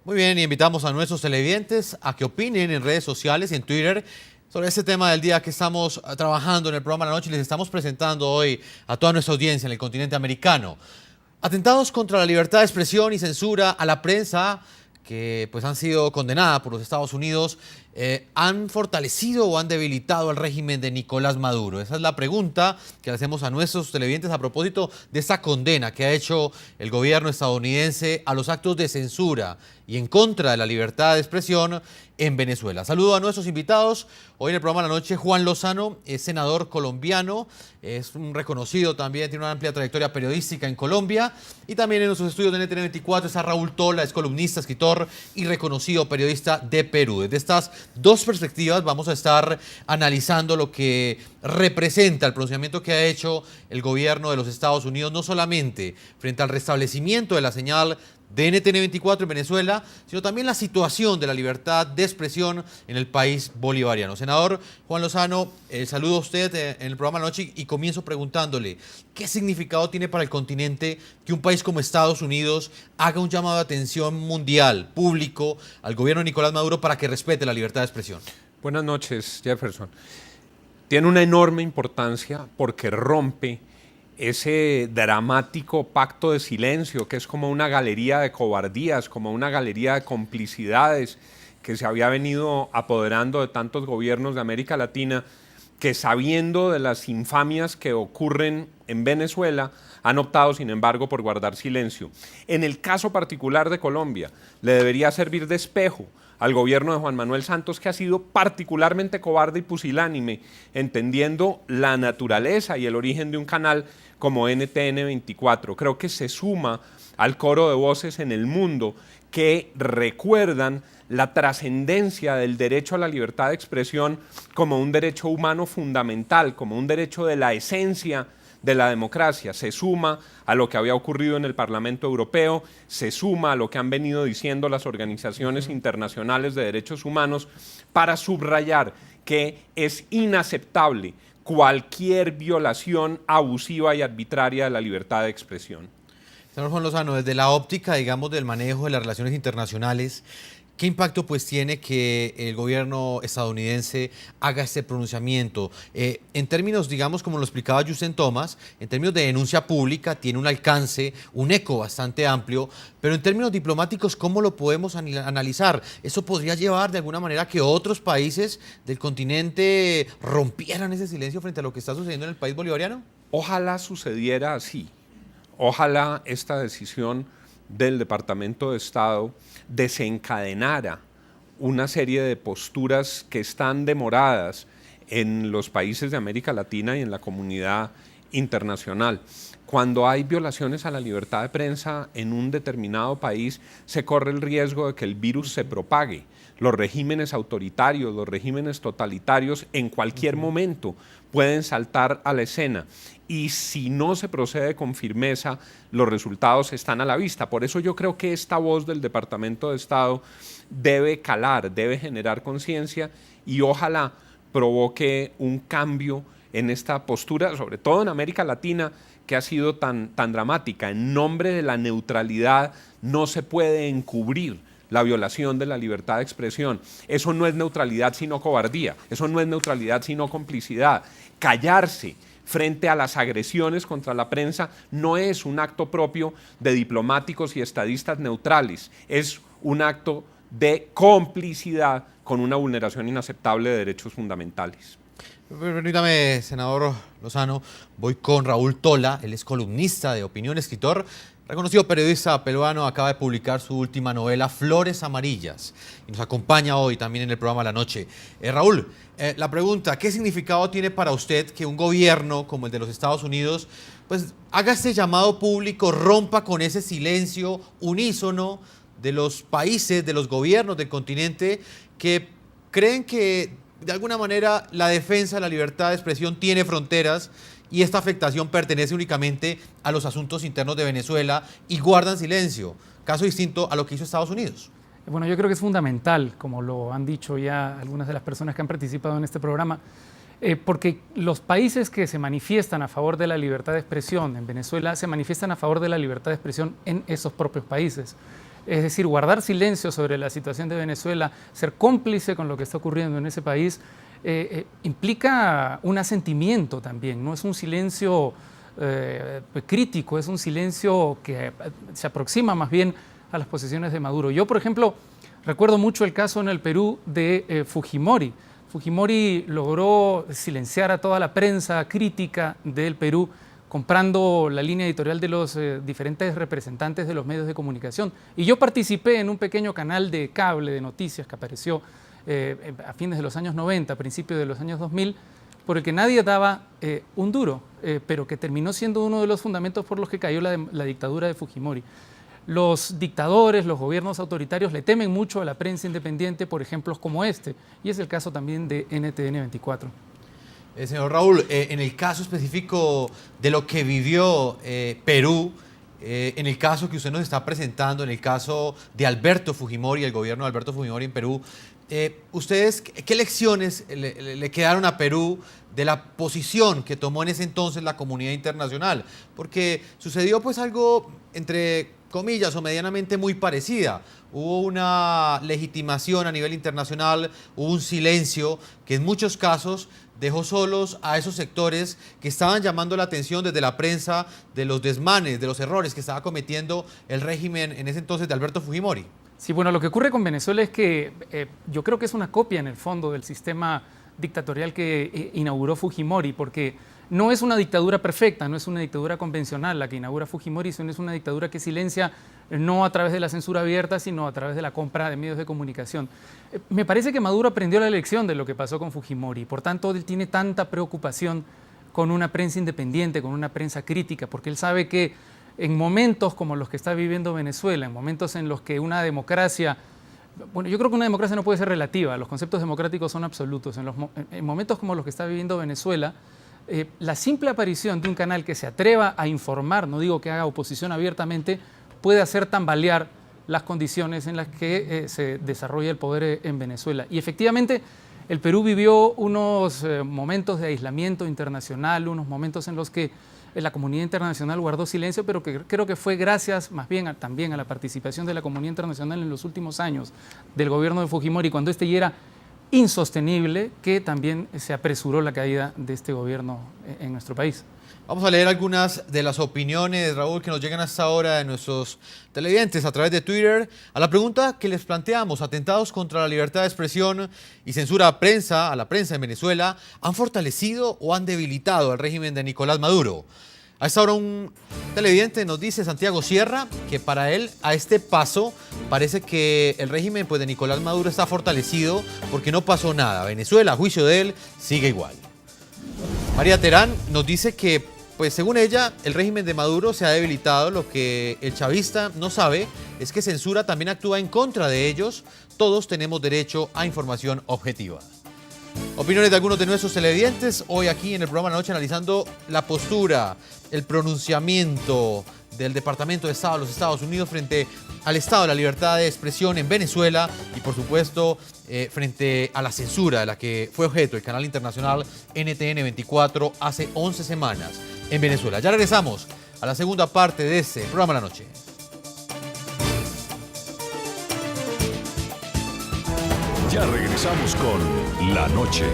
Muy bien, y invitamos a nuestros televidentes a que opinen en redes sociales y en Twitter sobre este tema del día que estamos trabajando en el programa La Noche y les estamos presentando hoy a toda nuestra audiencia en el continente americano. Atentados contra la libertad de expresión y censura a la prensa que pues han sido condenadas por los Estados Unidos, ¿han fortalecido o han debilitado al régimen de Nicolás Maduro? Esa es la pregunta que le hacemos a nuestros televidentes a propósito de esta condena que ha hecho el gobierno estadounidense a los actos de censura y en contra de la libertad de expresión en Venezuela. Saludo a nuestros invitados. Hoy en el programa de la noche, Juan Lozano, es senador colombiano, es un reconocido también, tiene una amplia trayectoria periodística en Colombia. Y también en nuestros estudios de NTN24 está Raúl Tola, es columnista, escritor y reconocido periodista de Perú. Desde estas dos perspectivas vamos a estar analizando lo que representa el pronunciamiento que ha hecho el gobierno de los Estados Unidos, no solamente frente al restablecimiento de la señal de NTN24 en Venezuela, sino también la situación de la libertad de expresión en el país bolivariano. Senador Juan Lozano, saludo a usted en el programa La Noche y comienzo preguntándole, ¿qué significado tiene para el continente que un país como Estados Unidos haga un llamado de atención mundial, público, al gobierno de Nicolás Maduro para que respete la libertad de expresión? Buenas noches, Jefferson. Tiene una enorme importancia porque rompe ese dramático pacto de silencio que es como una galería de cobardías, como una galería de complicidades que se había venido apoderando de tantos gobiernos de América Latina que, sabiendo de las infamias que ocurren en Venezuela, han optado, sin embargo, por guardar silencio. En el caso particular de Colombia, le debería servir de espejo al gobierno de Juan Manuel Santos, que ha sido particularmente cobarde y pusilánime, entendiendo la naturaleza y el origen de un canal como NTN24. Creo que se suma al coro de voces en el mundo que recuerdan la trascendencia del derecho a la libertad de expresión como un derecho humano fundamental, como un derecho de la esencia de la democracia. Se suma a lo que había ocurrido en el Parlamento Europeo, se suma a lo que han venido diciendo las organizaciones internacionales de derechos humanos para subrayar que es inaceptable cualquier violación abusiva y arbitraria de la libertad de expresión. Señor Juan Lozano, desde la óptica, digamos, del manejo de las relaciones internacionales, ¿qué impacto pues tiene que el gobierno estadounidense haga este pronunciamiento? En términos, digamos, como lo explicaba Justin Thomas, en términos de denuncia pública, tiene un alcance, un eco bastante amplio, pero en términos diplomáticos, ¿cómo lo podemos analizar? ¿Eso podría llevar de alguna manera a que otros países del continente rompieran ese silencio frente a lo que está sucediendo en el país bolivariano? Ojalá sucediera así. Ojalá esta decisión del Departamento de Estado desencadenara una serie de posturas que están demoradas en los países de América Latina y en la comunidad internacional. Cuando hay violaciones a la libertad de prensa en un determinado país, se corre el riesgo de que el virus se propague. Los regímenes autoritarios, los regímenes totalitarios, en cualquier momento pueden saltar a la escena. Y si no se procede con firmeza, los resultados están a la vista. Por eso yo creo que esta voz del Departamento de Estado debe calar, debe generar conciencia y ojalá provoque un cambio en esta postura, sobre todo en América Latina, que ha sido tan dramática. En nombre de la neutralidad no se puede encubrir la violación de la libertad de expresión. Eso no es neutralidad sino cobardía, eso no es neutralidad sino complicidad. Callarse frente a las agresiones contra la prensa no es un acto propio de diplomáticos y estadistas neutrales, es un acto de complicidad con una vulneración inaceptable de derechos fundamentales. Permítame, senador Lozano, voy con Raúl Tola, él es columnista de opinión, escritor, reconocido periodista peruano, acaba de publicar su última novela, Flores Amarillas, y nos acompaña hoy también en el programa La Noche. Raúl, la pregunta, ¿qué significado tiene para usted que un gobierno como el de los Estados Unidos pues haga este llamado público, rompa con ese silencio unísono de los países, de los gobiernos del continente que creen que de alguna manera la defensa de la libertad de expresión tiene fronteras y esta afectación pertenece únicamente a los asuntos internos de Venezuela y guardan silencio? Caso distinto a lo que hizo Estados Unidos. Bueno, yo creo que es fundamental, como lo han dicho ya algunas de las personas que han participado en este programa, porque los países que se manifiestan a favor de la libertad de expresión en Venezuela se manifiestan a favor de la libertad de expresión en esos propios países. Es decir, guardar silencio sobre la situación de Venezuela, ser cómplice con lo que está ocurriendo en ese país, implica un asentimiento también, no es un silencio crítico, es un silencio que se aproxima más bien a las posiciones de Maduro. Yo, por ejemplo, recuerdo mucho el caso en el Perú de Fujimori. Fujimori logró silenciar a toda la prensa crítica del Perú, comprando la línea editorial de los diferentes representantes de los medios de comunicación. Y yo participé en un pequeño canal de cable de noticias que apareció a fines de los años 90, a principios de los años 2000, por el que nadie daba un duro, pero que terminó siendo uno de los fundamentos por los que cayó la dictadura de Fujimori. Los dictadores, los gobiernos autoritarios le temen mucho a la prensa independiente por ejemplos como este, y es el caso también de NTN 24. Señor Raúl, en el caso específico de lo que vivió Perú, en el caso que usted nos está presentando, en el caso de Alberto Fujimori, el gobierno de Alberto Fujimori en Perú, ¿ustedes qué lecciones le quedaron a Perú de la posición que tomó en ese entonces la comunidad internacional? Porque sucedió pues algo entre comillas o medianamente muy parecida. Hubo una legitimación a nivel internacional, hubo un silencio que en muchos casos dejó solos a esos sectores que estaban llamando la atención desde la prensa de los desmanes, de los errores que estaba cometiendo el régimen en ese entonces de Alberto Fujimori. Sí, bueno, lo que ocurre con Venezuela es que yo creo que es una copia en el fondo del sistema dictatorial que inauguró Fujimori, porque no es una dictadura perfecta, no es una dictadura convencional la que inaugura Fujimori, sino es una dictadura que silencia no a través de la censura abierta, sino a través de la compra de medios de comunicación. Me parece que Maduro aprendió la lección de lo que pasó con Fujimori, por tanto él tiene tanta preocupación con una prensa independiente, con una prensa crítica, porque él sabe que en momentos como los que está viviendo Venezuela, en momentos en los que una democracia, bueno, yo creo que una democracia no puede ser relativa, los conceptos democráticos son absolutos, en momentos como los que está viviendo Venezuela, la simple aparición de un canal que se atreva a informar, no digo que haga oposición abiertamente, puede hacer tambalear las condiciones en las que se desarrolla el poder en Venezuela. Y efectivamente, el Perú vivió unos momentos de aislamiento internacional, unos momentos en los que la comunidad internacional guardó silencio, pero que creo que fue gracias más bien también a la participación de la comunidad internacional en los últimos años del gobierno de Fujimori, cuando este ya era insostenible, que también se apresuró la caída de este gobierno en nuestro país. Vamos a leer algunas de las opiniones, Raúl, que nos llegan hasta ahora de nuestros televidentes a través de Twitter. A la pregunta que les planteamos, atentados contra la libertad de expresión y censura a la prensa en Venezuela, ¿han fortalecido o han debilitado al régimen de Nicolás Maduro? A esta hora un televidente nos dice, Santiago Sierra, que para él a este paso parece que el régimen pues, de Nicolás Maduro está fortalecido porque no pasó nada. Venezuela, a juicio de él, sigue igual. María Terán nos dice que, pues según ella, el régimen de Maduro se ha debilitado. Lo que el chavista no sabe es que censura también actúa en contra de ellos. Todos tenemos derecho a información objetiva. Opiniones de algunos de nuestros televidentes hoy aquí en el programa de la noche analizando la postura, el pronunciamiento del Departamento de Estado de los Estados Unidos frente al estado de la libertad de expresión en Venezuela y por supuesto frente a la censura de la que fue objeto el canal internacional NTN 24 hace 11 semanas en Venezuela. Ya regresamos a la segunda parte de este programa de la noche. Ya regresamos con La Noche.